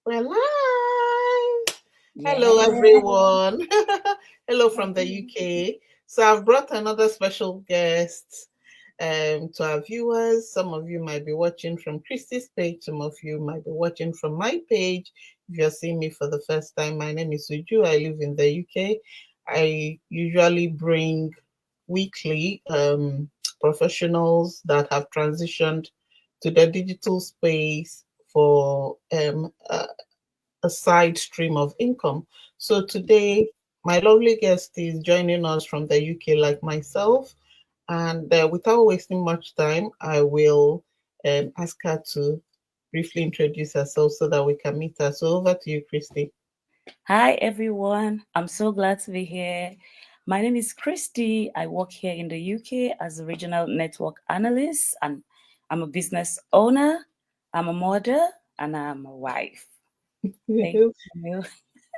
We're live. Hello, Yeah. everyone. Hello from the UK. So I've brought another special guest to our viewers. Some of you might be watching from Christy's page. Some of you might be watching from my page. If you're seeing me for the first time, my name is Suju. I live in the UK. I usually bring weekly professionals that have transitioned to the digital space for a side stream of income. So today, my lovely guest is joining us from the UK, like myself. And without wasting much time, I will ask her to briefly introduce herself so that we can meet her. So over to you, Christy. Hi, everyone. I'm so glad to be here. My name is Christy. I work here in the UK as a regional network analyst, and I'm a business owner, I'm a mother, and I'm a wife. Thank you.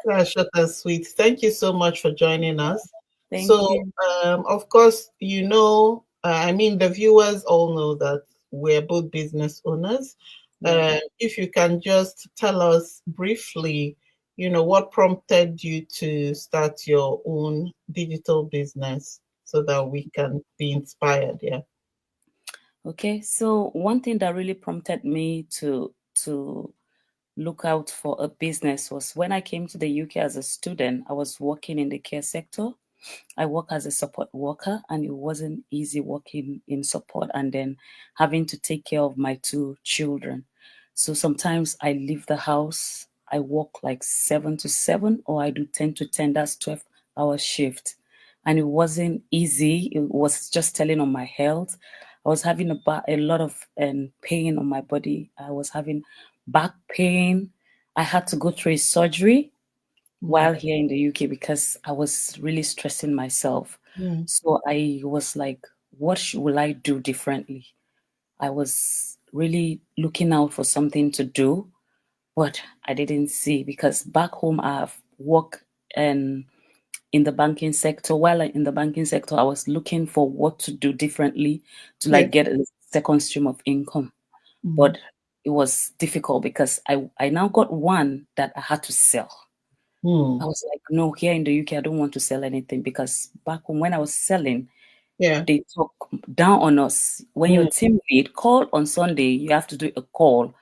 That's short and sweet. Thank you so much for joining us. Thank So, you. of course, I mean, the viewers all know that we're both business owners. Yeah. If you can just tell us briefly, what prompted you to start your own digital business so that we can be inspired. Yeah. Okay. So one thing that really prompted me to look out for a business was when I came to the UK as a student. I was working in the care sector. I work as a support worker, and it wasn't easy working in support and then having to take care of my two children. So sometimes I leave the house, I work like 7 to 7, or I do 10 to 10, that's 12-hour shift. And it wasn't easy. It was just telling on my health. I was having a lot of pain on my body. I was having back pain. I had to go through a surgery Mm, while here in the UK because I was really stressing myself. mm, So I was like, will I do differently? I was really looking out for something to do, but I didn't see because back home I've worked and in the banking sector. While in the banking sector, I was looking for what to do differently to yeah. like get a second stream of income. Mm, But it was difficult because I now got one that I had to sell. I mm, was like, no, here in the UK, I don't want to sell anything because back home when I was selling, yeah. they talk down on us. When your Mm. team lead call on Sunday, you have to do a call.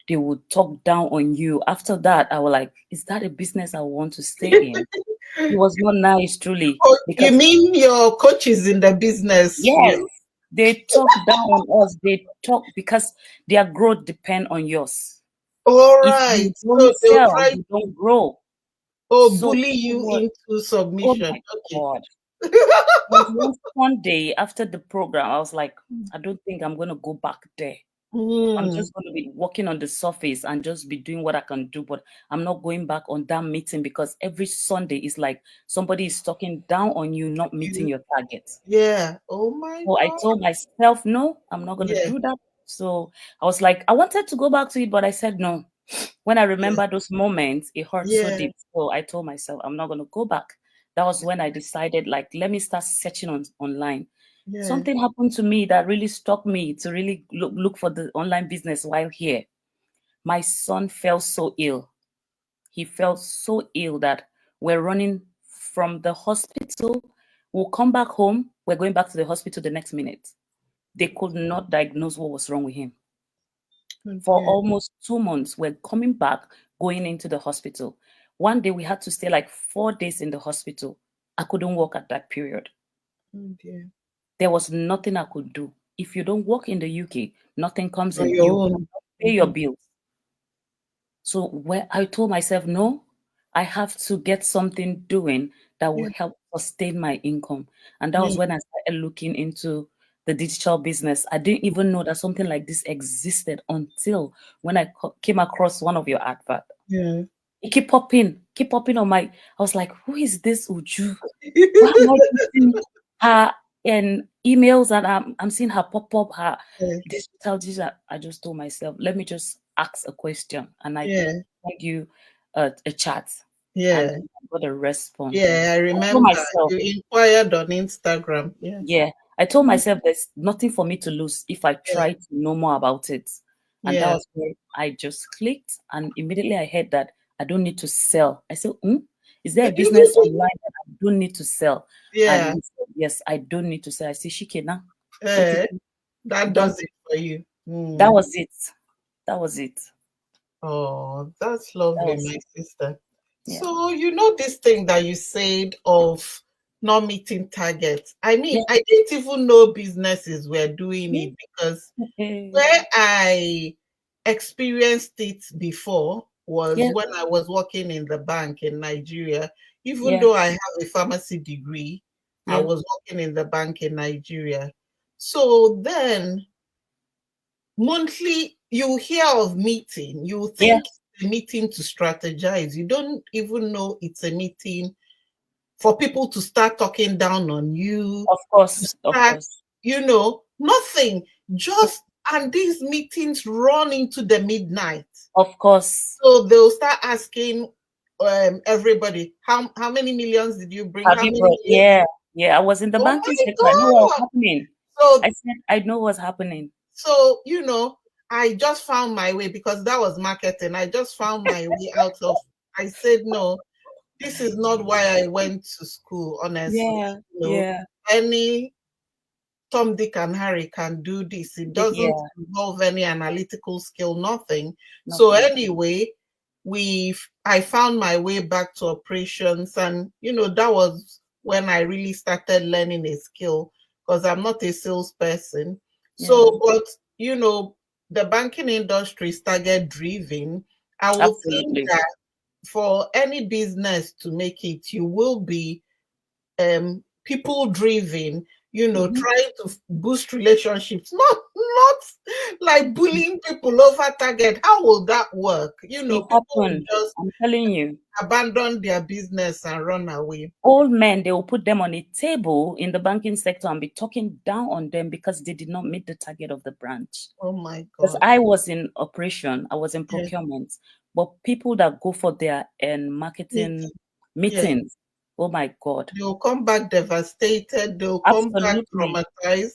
They would talk down on you. After that, I was like, is that a business I want to stay in? It was not nice, truly, Oh, you because mean your coaches in the business? yes, they talk down on us. They talk because their growth depend on yours. All If right. you don't So they'll sell, try you don't grow. So bully it you was, into oh submission. my Okay. God. Was one Sunday after the program, I was like, I don't think I'm going to go back there. I'm Hmm. just going to be working on the surface and just be doing what I can do, but I'm not going back on that meeting because every Sunday is like somebody is talking down on you, not meeting You, your targets. yeah. Oh my So I God. told myself, no, I'm not going to Yeah. do that. So I was like, I wanted to go back to it, but I said no. When I Yeah. remember those moments, it hurt so Yeah. deep. So I told myself, I'm not going to go back. That was when I decided, like, let me start searching online. Yeah. Something happened to me that really stuck me to really look for the online business while here. My son fell so ill. He felt so ill that we're running from the hospital. We'll come back home. We're going back to the hospital the next minute. They could not diagnose what was wrong with him. For Okay. almost 2 months, we're coming back, going into the hospital. One day we had to stay like 4 days in the hospital. I couldn't work at that period. Oh dear. There was nothing I could do. If you don't work in the UK, nothing comes On in. your You own. cannot pay your Mhm. bills. So where I told myself, no, I have to get something doing that will Yeah. help sustain my income. And that was Yeah. when I started looking into the digital business. I didn't even know that something like this existed until when I came across one of your advert. Yeah. It keep popping on my. I was like, who is this Uju? Why am I getting her and emails and I'm seeing her pop up her Yeah. digital. I just told myself, let me just ask a question, and I Yeah. sent you a chat, and Yeah. then I got a response. Yeah. I I told remember myself, you inquired on Instagram. Yeah. yeah, I told myself there's nothing for me to lose if I Yeah. try to know more about it. And that Yeah. was where I just clicked, and immediately I heard that I don't need to sell. I said, is there a business online that I don't need to sell? And Yeah. he said, yes, I don't need to sell. I said, Shikena, Eh, that done. does it for you. That was it. That was it. Oh, that's That lovely, was my it. sister. Yeah. So, this thing that you said of not meeting targets. I mean, Yeah. I didn't even know businesses were doing Yeah. it, because Okay. where I experienced it before was Yeah. when I was working in the bank in Nigeria. Even Yeah. though I have a pharmacy degree, I Yeah. was working in the bank in Nigeria. So then monthly, you hear of meeting, you Yeah. think it's a meeting to strategize. You don't even know it's a meeting for people to start talking down on you, Of to course. Of start, course. nothing. Just, and these meetings run into the midnight. Of course. So they'll start asking everybody, how many millions did you bring? Have How you many brought? millions? Yeah. Yeah. I was in the Oh banking my sector. I know what was God. happening. So I said, I know what's happening. So, I just found my way, because that was marketing. I just found my way out of, I said, no, this is not why I went to school, honestly. Yeah. Yeah. Any Tom, Dick, and Harry can do this. It doesn't Yeah. involve any analytical skill, nothing. So Nothing. anyway, I found my way back to operations, and that was when I really started learning a skill, because I'm not a salesperson. Yeah. So, but the banking industry is target driven. I would think Absolutely. that for any business to make it, you will be people driven, trying to boost relationships, not like bullying people over target. How will that work? It People will happened. just I'm telling you. abandon their business and run away. Old men, they will put them on a table in the banking sector and be talking down on them because they did not meet the target of the branch. Oh my Because God. I was in operation, I was in Yeah. procurement, but people that go for their marketing meetings, oh my God. They'll come back devastated. They'll come back Absolutely. traumatized.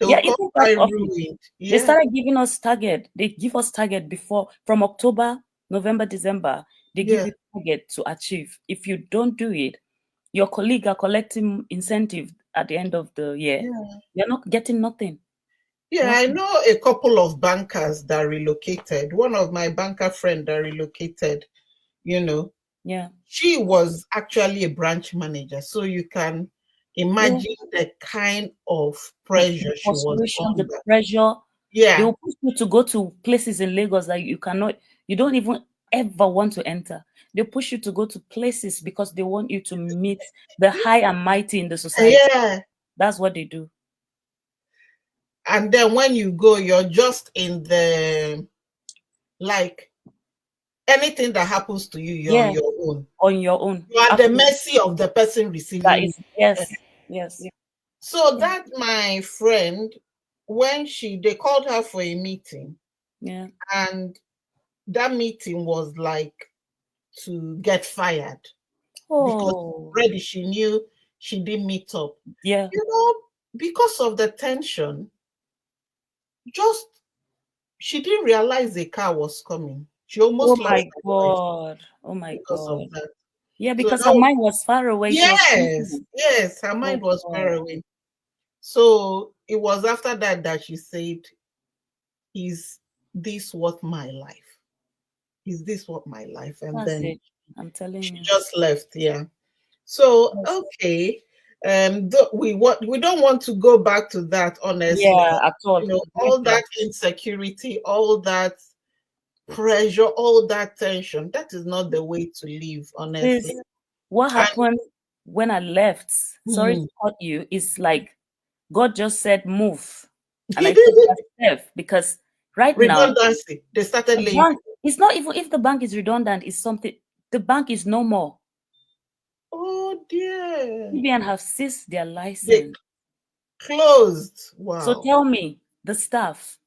Yeah, They'll come even back that office. ruined. They Yeah. started giving us target. They give us target before, from October, November, December. They give Yeah. you target to achieve. If you don't do it, your colleague are collecting incentive at the end of the year. Yeah. You're not getting nothing. Yeah, I Nothing. know a couple of bankers that relocated. One of my banker friend that relocated, Yeah. she was actually a branch manager. So you can imagine the kind of The pressure she was frustration, the under. pressure. They Yeah. will push you to go to places in Lagos that you don't even ever want to enter. They push you to go to places because they want you to meet the high and mighty in the society. Yeah. That's what they do. And then when you go, you're just in the, like, anything that happens to you, you're on Yeah, your own. on your own. You are at the Absolutely. mercy of the person That receiving. is, yes, yes. So that my friend, when they called her for a meeting, Yeah. and that meeting was like to get fired, because Oh, already she knew she didn't meet up. yeah. Because of the tension, just she didn't realize a car was coming. She Oh almost lost my her life God. Oh my because of God. that. Yeah, So because her mind was far away. She was yes, thinking, yes, her oh mind was far God. away. So it was after that she said, "Is this what my life? Is this what my life?" And That's then it. I'm telling she you. just left. Yeah. So Yes. okay, we don't want to go back to that. Honestly, Yeah, at all. all that insecurity, all that pressure, all that tension. That is not the way to live. This, Honestly, what and happened when I left, sorry to cut you, is like God just said, move. And I took that step because right now, redundancy. They started the laying. bank, it's not even if the bank is redundant, it's something, the bank is no more. Oh dear. CBN have ceased their They license. closed. So Wow. tell me, the staff,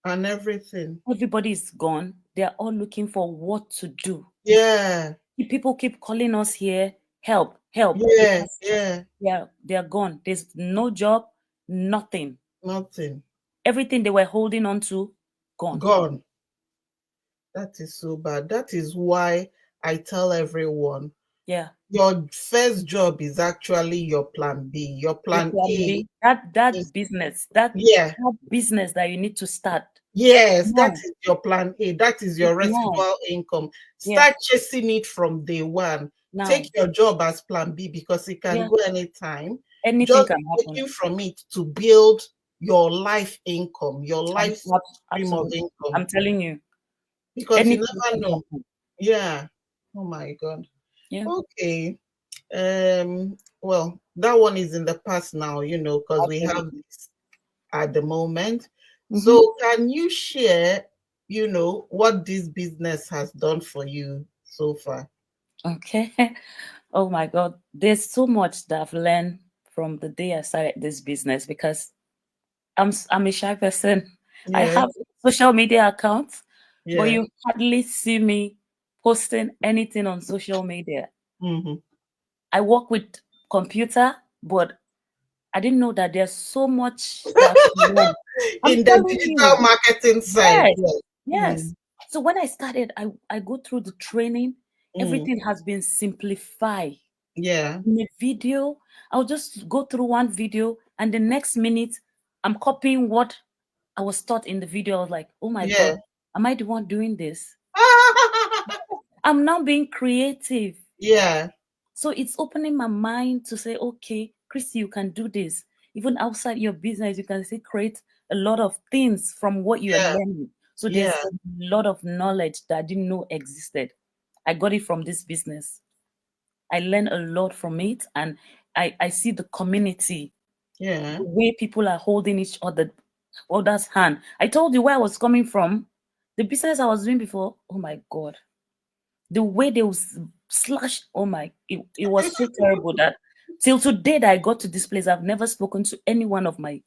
And everything. everybody is gone. They're all looking for what to do. Yeah. People keep calling us here, help, help, Yeah. because Yeah. they're gone. There's no job, nothing. Nothing. Everything they were holding on to, gone. Gone. That is so bad. That is why I tell everyone Yeah. your first job is actually your plan B. Your Your plan plan A B, that is, business, that yeah, that business that you need to start yes, that now. is your plan A. That is It's your now. residual income. Yeah. Start chasing it from day one. Take Now. your job as plan B because it can Yeah. go anytime. Anything Just can be happen. taking from it to build your life income, your I'm life stream of absolutely. income I'm telling you, because you anything never can know. happen. Yeah. Oh my God. Yeah. Okay. Well, that one is in the past now, because we have Absolutely. this at the moment. Mm-hmm. So can you share, what this business has done for you so far? Okay. Oh my God. There's so much that I've learned from the day I started this business because I'm a shy person. I Yeah, have social media accounts, but yeah. you hardly see me posting anything on social media. Hmm. I work with computer, but I didn't know that there's so much that I can learn. I'm In the telling digital you. marketing side, Yes. yes. Yes. So when I started, I go through the training. Mm, Everything has been simplified. yeah, In a video, I'll just go through one video, and the next minute, I'm copying what I was taught in the video. I was like, oh my yeah. God, am I the one doing this? I'm now being creative. Yeah, So it's opening my mind to say, okay, Christy, you can do this. Even outside your business, you can still create a lot of things from what you are yeah, learning. So yeah, there's a lot of knowledge that I didn't know existed. I got it from this business. I learned a lot from it, and I see the community, yeah. the way people are holding each other's hand. I told you where I was coming from. The business I was doing before, oh my God, the way they was slash, oh my, it was so terrible that till today that I got to this place, I've never spoken to any one of my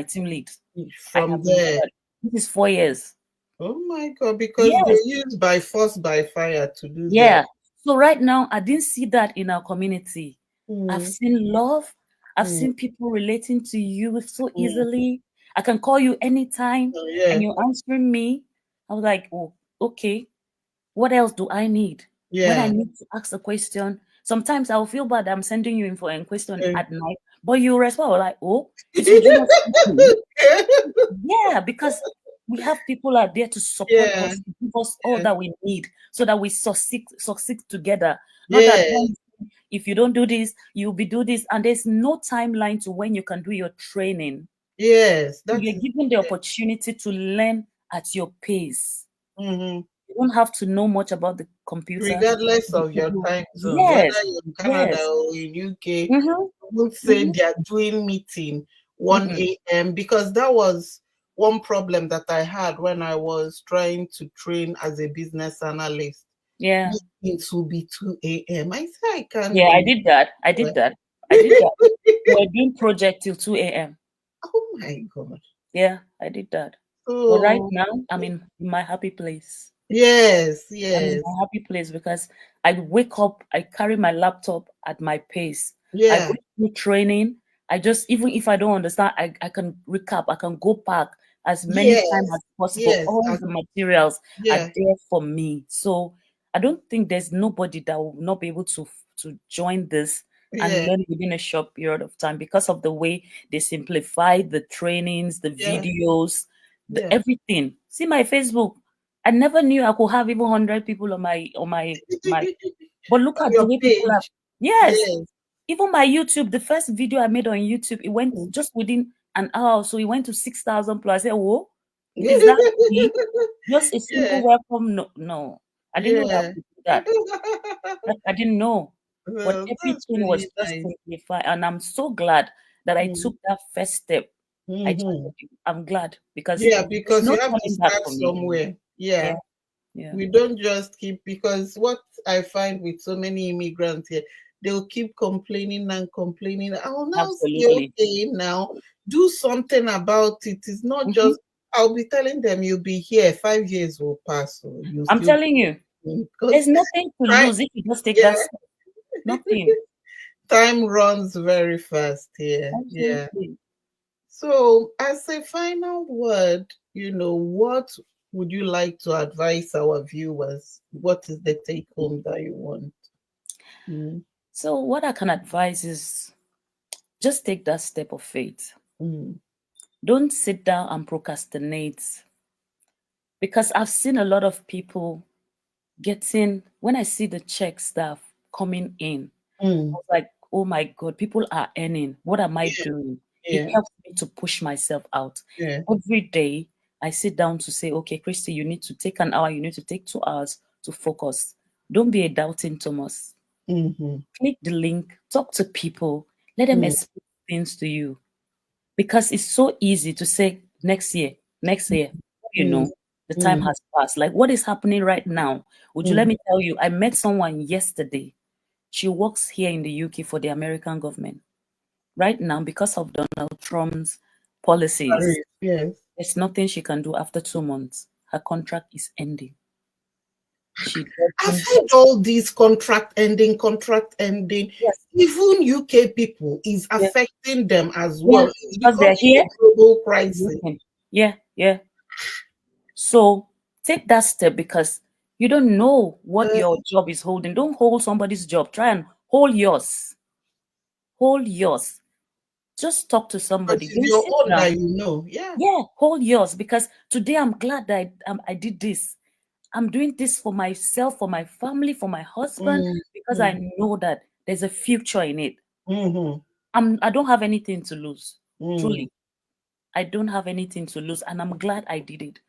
team leads. I From have there. never. This is 4 years. Oh my God, because they Yes. use by force, by fire to do their. Yeah. So right now, I didn't see that in our community. I've Mm, seen love. I've mm, seen people relating to you so mm. easily. I can call you anytime Oh, and yeah, you're answering me. I was like, oh, okay. What else do I need? When I yeah. need to ask a question, sometimes I'll feel bad I'm sending you info and question Mm. at night, but you respond like, oh, is Regina speaking? Yeah, because we have people out there to support Yeah, us, to give us all yeah, that we need so that we succeed together. Not that yeah, one, if you don't do this, you'll be do this. And there's no timeline to when you can do your training. yes. That You're is. given the opportunity to learn at your pace. Mhm. You don't have to know much about the computer. Regardless of your time zone, whether Yes, you're in Canada yes. or in UK, Mm-hmm, would say mm-hmm, they are doing meeting 1 mm-mm. a.m. because that was one problem that I had when I was trying to train as a business analyst. Yeah, Meetings will be 2 a.m. I said I can't yeah. I do did that. I did it. that. I did that. We're doing project till 2 a.m. Oh my God. Yeah, I did that. But right So now, I'm in my happy place. yes, I'm in yes, my happy place because I wake up, I carry my laptop at my pace. I go yeah, through training. I just, even if I don't understand, I can recap, I can go back as many times yes, as possible. yes, All the materials are yeah, there for me. So I don't think there's nobody that will not be able to join this and yeah, learn within a short period of time because of the way they simplify the trainings, the yeah, videos, the yeah. everything. See my Facebook. I never knew I could have even 100 people on my. But look On at the your way people are. page. Yes, Yes. even my YouTube, the first video I made on YouTube, it went just within an hour, so it went to 6,000 plus. I said, "Whoa, is that me? Just a Yeah, simple welcome?" No, no, I didn't know that yeah. we could do that. I didn't know, but Well, that's everything was really just nice. simplified, and I'm so glad that I took that first step. I tell Mm-hmm. you, I'm glad because Yeah, there's because no you have to turning back start for me. somewhere. Yeah, Yeah. yeah, We don't just keep, because what I find with so many immigrants here, they'll keep complaining and complaining. I'll now say, absolutely. okay, now do something about it. It's not Mhm. just, I'll be telling them you'll be here, 5 years will pass, so you'll I'm still telling you, be there's because nothing to right, lose if you just take yeah, that step. Nothing. time runs very fast here. Yeah. Absolutely. So, as a final word, what would you like to advise our viewers? What is the take home that you want? Mm, So what I can advise is just take that step of faith. mm, Don't sit down and procrastinate, because I've seen a lot of people getting, when I see the checks that are coming in, I mm. was like, oh my God, people are earning. What am I Yeah, doing? It yeah, helps me to push myself out. yeah. Every day, I sit down to say, okay, Christy, you need to take an hour, you need to take 2 hours to focus. Don't be a doubting Thomas. Mm-hmm. Click the link, talk to people, let them Mm, explain things to you. Because it's so easy to say next year, next year. You mm, know, the time mm, has passed. Like, what is happening right now? Would you let mm. me tell you? I met someone yesterday. She works here in the UK for the American government. Right now, because of Donald Trump's policies, Yes. there's nothing she can do after 2 months. Her contract is ending. She I've doesn't. heard all these contract ending, contract ending. Yes. Even UK people is Yeah. affecting them as Yeah. well. It's Because they're becoming here. a global crisis. Yeah. Yeah. So take that step, because you don't know what Uh, your job is holding. Don't hold somebody's job. Try and hold yours. Hold yours. Just talk to but somebody. it's Don't your sit own down. that you know. Yeah. Yeah, hold yours, because today I'm glad that I did this. I'm doing this for myself, for my family, for my husband, Mm, because I mm, know that there's a future in it. mm-hmm, I don't have anything to lose. mm. Truly, I don't have anything to lose, and I'm glad I did it.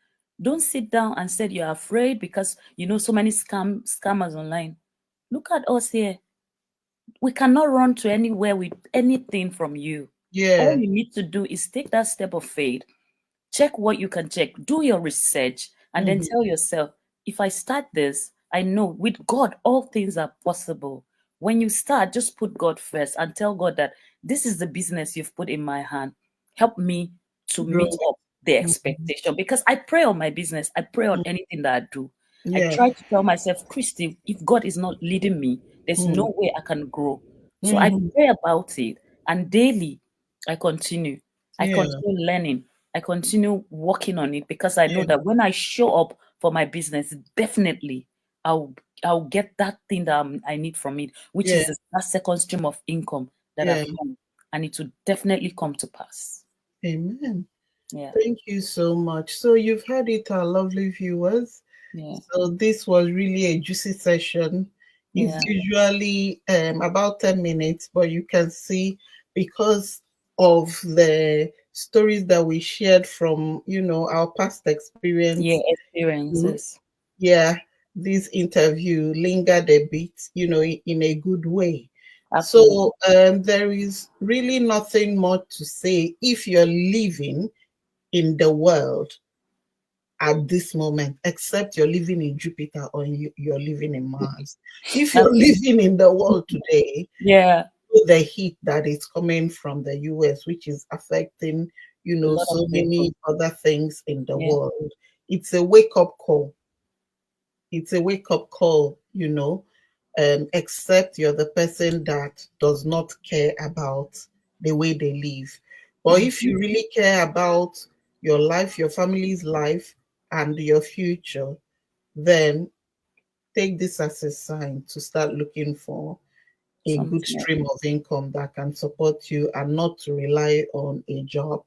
Don't sit down and say you're afraid because you know so many scammers online. Look at us here. We cannot run to anywhere with anything from you. All Yeah. you need to do is take that step of faith, check what you can check, do your research, and then Mm-hmm, tell yourself, if I start this, I know with God all things are possible. When you start, just put God first and tell God that this is the business you've put in my hand. Help me to meet growing. up the Mm, expectation, because I pray on my business, I pray on mm, anything that I do. I yeah. try to tell myself, Christy, if God is not leading me, there's Mm, no way I can grow. So I mm-hmm, pray about it, and daily I continue. I yeah. continue learning. I continue working on it, because I know Yeah. that when I show up for my business, definitely I'll I'll get that thing that I need from it, which Yeah. is that second stream of income that Yeah. I've come, and it will definitely come to pass. Amen. Yeah, Thank you so much. So you've heard it, our lovely viewers. yeah, So this was really a juicy session. It's yeah, usually about 10 minutes, but you can see because of the stories that we shared from, our past yeah. experience, Experiences. yeah, this interview lingered a bit, in a good way. Absolutely. So there is really nothing more to say if you're living in the world at this moment, except you're living in Jupiter or you're living in Mars. If you're Absolutely. living in the world today, Yeah, the heat that is coming from the US, which is affecting, a lot of so people. many other things in the Yeah, world, it's a wake up call. It's a wake up call, except you're the person that does not care about the way they live. But if hmm, you really care about your life, your family's life, and your future, then take this as a sign to start looking for a good something else. stream of income that can support you and not to rely on a job.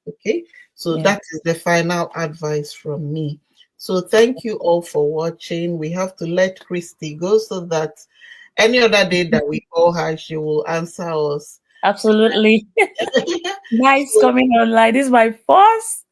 Okay, so Yeah. that is the final advice from me. So thank you all for watching. We have to let Christy go so that any other day that we call her, she will answer us. Absolutely. Nice So coming online. This is my first.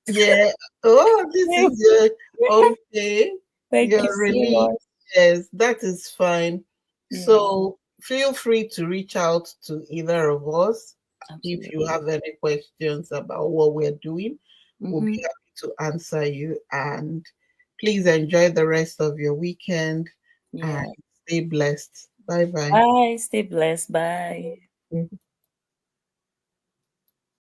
yeah, oh, this is your okay. Thank you You're so really, much. yes, that is fine. Yeah, So feel free to reach out to either of us if you absolutely. have any questions about what we're doing. We'll be Hmm. happy to answer you. And please enjoy the rest of your weekend and Yeah. stay blessed. Bye bye. Bye. Stay blessed. Bye.